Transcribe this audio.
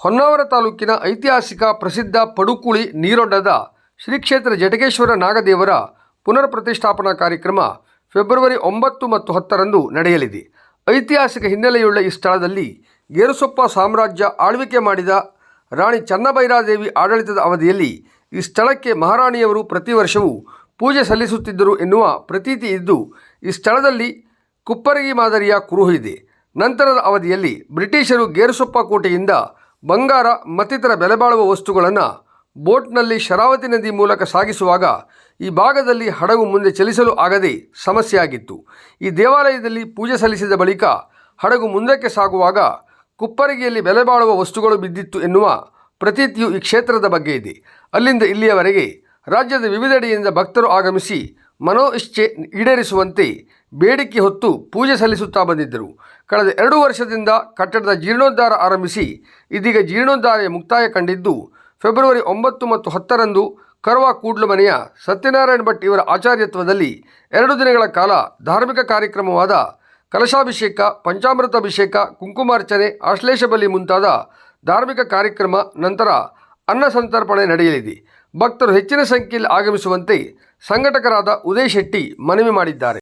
ಹೊನ್ನಾವರ ತಾಲೂಕಿನ ಐತಿಹಾಸಿಕ ಪ್ರಸಿದ್ಧ ಪಡುಕುಳಿ ನೀರೊಡ್ಡದ ಶ್ರೀ ಕ್ಷೇತ್ರ ಜಟಗೇಶ್ವರ ನಾಗದೇವರ ಪುನರ್ ಪ್ರತಿಷ್ಠಾಪನಾ ಕಾರ್ಯಕ್ರಮ ಫೆಬ್ರವರಿ 9 ಮತ್ತು 10ರಂದು ನಡೆಯಲಿದೆ. ಐತಿಹಾಸಿಕ ಹಿನ್ನೆಲೆಯುಳ್ಳ ಈ ಸ್ಥಳದಲ್ಲಿ ಗೇರುಸೊಪ್ಪ ಸಾಮ್ರಾಜ್ಯ ಆಳ್ವಿಕೆ ಮಾಡಿದ ರಾಣಿ ಚನ್ನಭೈರಾದೇವಿ ಆಡಳಿತದ ಅವಧಿಯಲ್ಲಿ ಈ ಸ್ಥಳಕ್ಕೆ ಮಹಾರಾಣಿಯವರು ಪ್ರತಿ ವರ್ಷವೂ ಪೂಜೆ ಸಲ್ಲಿಸುತ್ತಿದ್ದರು ಎನ್ನುವ ಪ್ರತೀತಿ ಇದ್ದು, ಈ ಸ್ಥಳದಲ್ಲಿ ಕುಪ್ಪರಗಿ ಮಾದರಿಯ ಕುರುಹು ಇದೆ. ನಂತರದ ಅವಧಿಯಲ್ಲಿ ಬ್ರಿಟಿಷರು ಗೇರುಸೊಪ್ಪ ಕೋಟೆಯಿಂದ ಬಂಗಾರ ಮತ್ತಿತರ ಬೆಲೆಬಾಳುವ ವಸ್ತುಗಳನ್ನು ಬೋಟ್ನಲ್ಲಿ ಶರಾವತಿ ನದಿ ಮೂಲಕ ಸಾಗಿಸುವಾಗ ಈ ಭಾಗದಲ್ಲಿ ಹಡಗು ಮುಂದೆ ಚಲಿಸಲು ಆಗದೆ ಸಮಸ್ಯೆಯಾಗಿತ್ತು. ಈ ದೇವಾಲಯದಲ್ಲಿ ಪೂಜೆ ಸಲ್ಲಿಸಿದ ಬಳಿಕ ಹಡಗು ಮುಂದಕ್ಕೆ ಸಾಗುವಾಗ ಕುಪ್ಪರಿಗೆಯಲ್ಲಿ ಬೆಲೆಬಾಳುವ ವಸ್ತುಗಳು ಬಿದ್ದಿತ್ತು ಎನ್ನುವ ಪ್ರತೀತಿಯು ಈ ಕ್ಷೇತ್ರದ ಬಗ್ಗೆ ಇದೆ. ಅಲ್ಲಿಂದ ಇಲ್ಲಿಯವರೆಗೆ ರಾಜ್ಯದ ವಿವಿಧೆಡೆಯಿಂದ ಭಕ್ತರು ಆಗಮಿಸಿ ಮನೋಇಚ್ಛೆ ಈಡೇರಿಸುವಂತೆ ಬೇಡಿಕೆ ಹೊತ್ತು ಪೂಜೆ ಸಲ್ಲಿಸುತ್ತಾ ಬಂದಿದ್ದರು. ಕಳೆದ 2 ವರ್ಷದಿಂದ ಕಟ್ಟಡದ ಜೀರ್ಣೋದ್ಧಾರ ಆರಂಭಿಸಿ ಇದೀಗ ಜೀರ್ಣೋದ್ಧಾರ ಮುಕ್ತಾಯ ಕಂಡಿದ್ದು, ಫೆಬ್ರವರಿ 9 ಮತ್ತು 10ರಂದು ಕರ್ವಾ ಕೂಡ್ಲು ಮನೆಯ ಸತ್ಯನಾರಾಯಣ ಭಟ್ ಇವರ ಆಚಾರ್ಯತ್ವದಲ್ಲಿ 2 ದಿನಗಳ ಕಾಲ ಧಾರ್ಮಿಕ ಕಾರ್ಯಕ್ರಮವಾದ ಕಲಶಾಭಿಷೇಕ, ಪಂಚಾಮೃತಾಭಿಷೇಕ, ಕುಂಕುಮಾರ್ಚನೆ, ಆಶ್ಲೇಷ ಬಲಿ ಮುಂತಾದ ಧಾರ್ಮಿಕ ಕಾರ್ಯಕ್ರಮ ನಂತರ ಅನ್ನ ಸಂತರ್ಪಣೆ ನಡೆಯಲಿದೆ. ಭಕ್ತರು ಹೆಚ್ಚಿನ ಸಂಖ್ಯೆಯಲ್ಲಿ ಆಗಮಿಸುವಂತೆ ಸಂಘಟಕರಾದ ಉದಯ್ ಶೆಟ್ಟಿ ಮನವಿ ಮಾಡಿದ್ದಾರೆ.